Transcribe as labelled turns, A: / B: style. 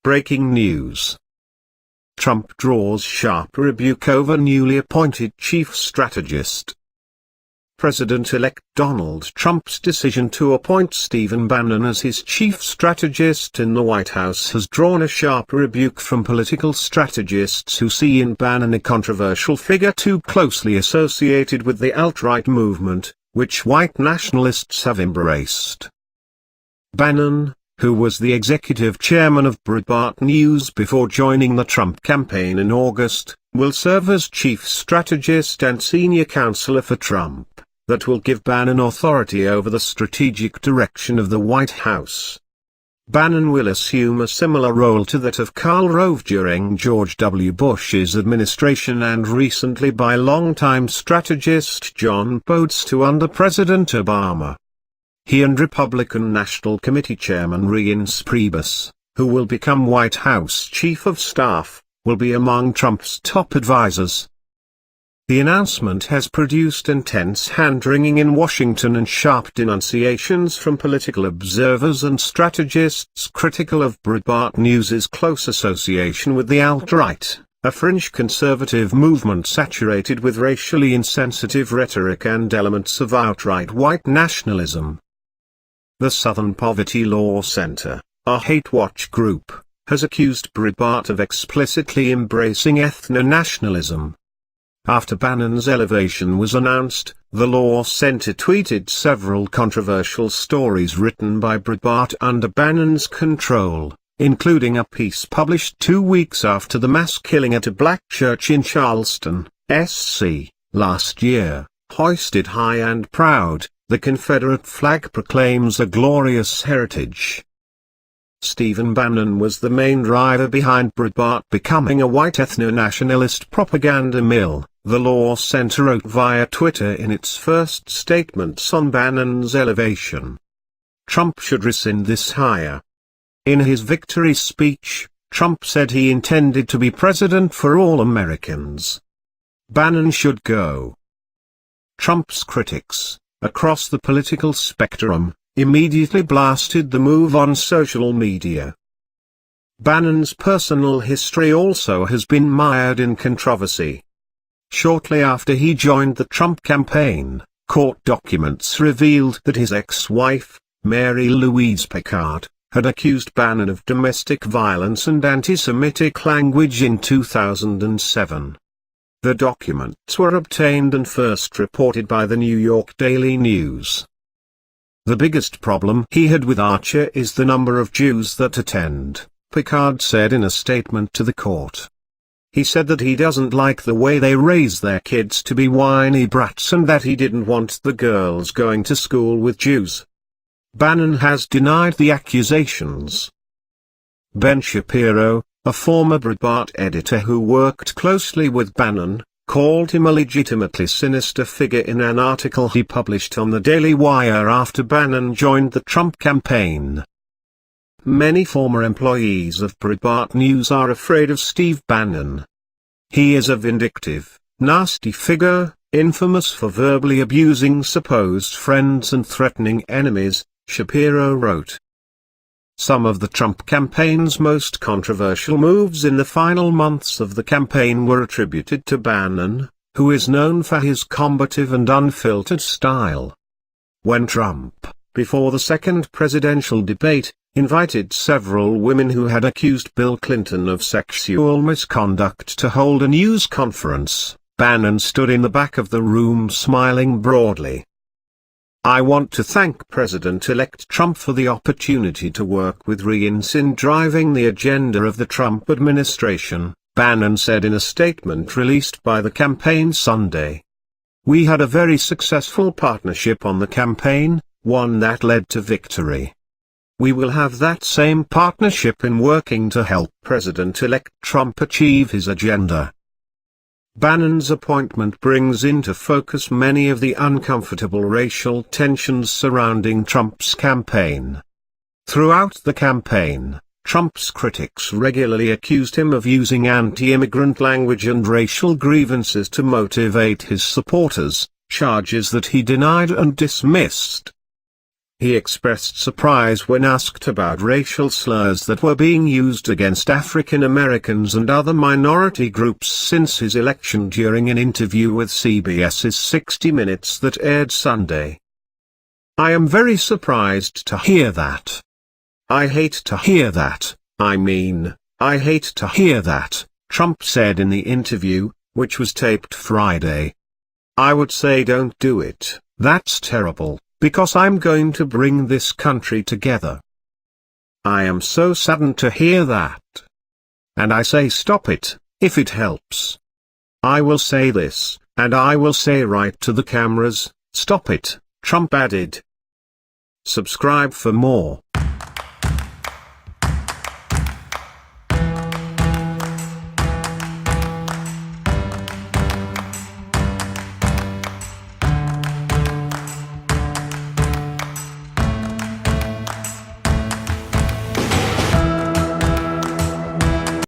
A: Breaking news. Trump draws sharp rebuke over newly appointed chief strategist. President-elect Donald Trump's decision to appoint Stephen Bannon as his chief strategist in the White House has drawn a sharp rebuke from political strategists who see in Bannon a controversial figure too closely associated with the alt-right movement, which white nationalists have embraced. Bannon, who was the executive chairman of Breitbart News before joining the Trump campaign in August, will serve as chief strategist and senior counselor for Trump. That will give Bannon authority over the strategic direction of the White House. Bannon will assume a similar role to that of Karl Rove during George W. Bush's administration and recently by longtime strategist John Podesta under President Obama. He and Republican National Committee Chairman Reince Priebus, who will become White House Chief of Staff, will be among Trump's top advisors. The announcement has produced intense hand-wringing in Washington and sharp denunciations from political observers and strategists critical of Breitbart News's close association with the alt-right, a fringe conservative movement saturated with racially insensitive rhetoric and elements of outright white nationalism. The Southern Poverty Law Center, a hate watch group, has accused Breitbart of explicitly embracing ethno-nationalism. After Bannon's elevation was announced, the Law Center tweeted several controversial stories written by Breitbart under Bannon's control, including a piece published 2 weeks after the mass killing at a black church in Charleston, SC, last year. Hoisted high and proud, the Confederate flag proclaims a glorious heritage. Stephen Bannon was the main driver behind Breitbart becoming a white ethno-nationalist propaganda mill, the Law Center wrote via Twitter in its first statements on Bannon's elevation. Trump should rescind this hire. In his victory speech, Trump said he intended to be president for all Americans. Bannon should go. Trump's critics, across the political spectrum, immediately blasted the move on social media. Bannon's personal history also has been mired in controversy. Shortly after he joined the Trump campaign, court documents revealed that his ex-wife, Mary Louise Picard, had accused Bannon of domestic violence and anti-Semitic language in 2007. The documents were obtained and first reported by the New York Daily News. The biggest problem he had with Archer is the number of Jews that attend, Picard said in a statement to the court. He said that he doesn't like the way they raise their kids to be whiny brats and that he didn't want the girls going to school with Jews. Bannon has denied the accusations. Ben Shapiro, a former Breitbart editor who worked closely with Bannon, called him a legitimately sinister figure in an article he published on the Daily Wire after Bannon joined the Trump campaign. Many former employees of Breitbart News are afraid of Steve Bannon. He is a vindictive, nasty figure, infamous for verbally abusing supposed friends and threatening enemies, Shapiro wrote. Some of the Trump campaign's most controversial moves in the final months of the campaign were attributed to Bannon, who is known for his combative and unfiltered style. When Trump, before the second presidential debate, invited several women who had accused Bill Clinton of sexual misconduct to hold a news conference, Bannon stood in the back of the room smiling broadly. I want to thank President-elect Trump for the opportunity to work with Reince in driving the agenda of the Trump administration, Bannon said in a statement released by the campaign Sunday. We had a very successful partnership on the campaign, one that led to victory. We will have that same partnership in working to help President-elect Trump achieve his agenda. Bannon's appointment brings into focus many of the uncomfortable racial tensions surrounding Trump's campaign. Throughout the campaign, Trump's critics regularly accused him of using anti-immigrant language and racial grievances to motivate his supporters, charges that he denied and dismissed. He expressed surprise when asked about racial slurs that were being used against African Americans and other minority groups since his election during an interview with CBS's 60 Minutes that aired Sunday. "I am very surprised to hear that. I hate to hear that, I hate to hear that," Trump said in the interview, which was taped Friday. "I would say don't do it, that's terrible, because I'm going to bring this country together. I am so saddened to hear that. And I say stop it, if it helps. I will say this, and I will say right to the cameras, stop it," Trump added. Subscribe for more.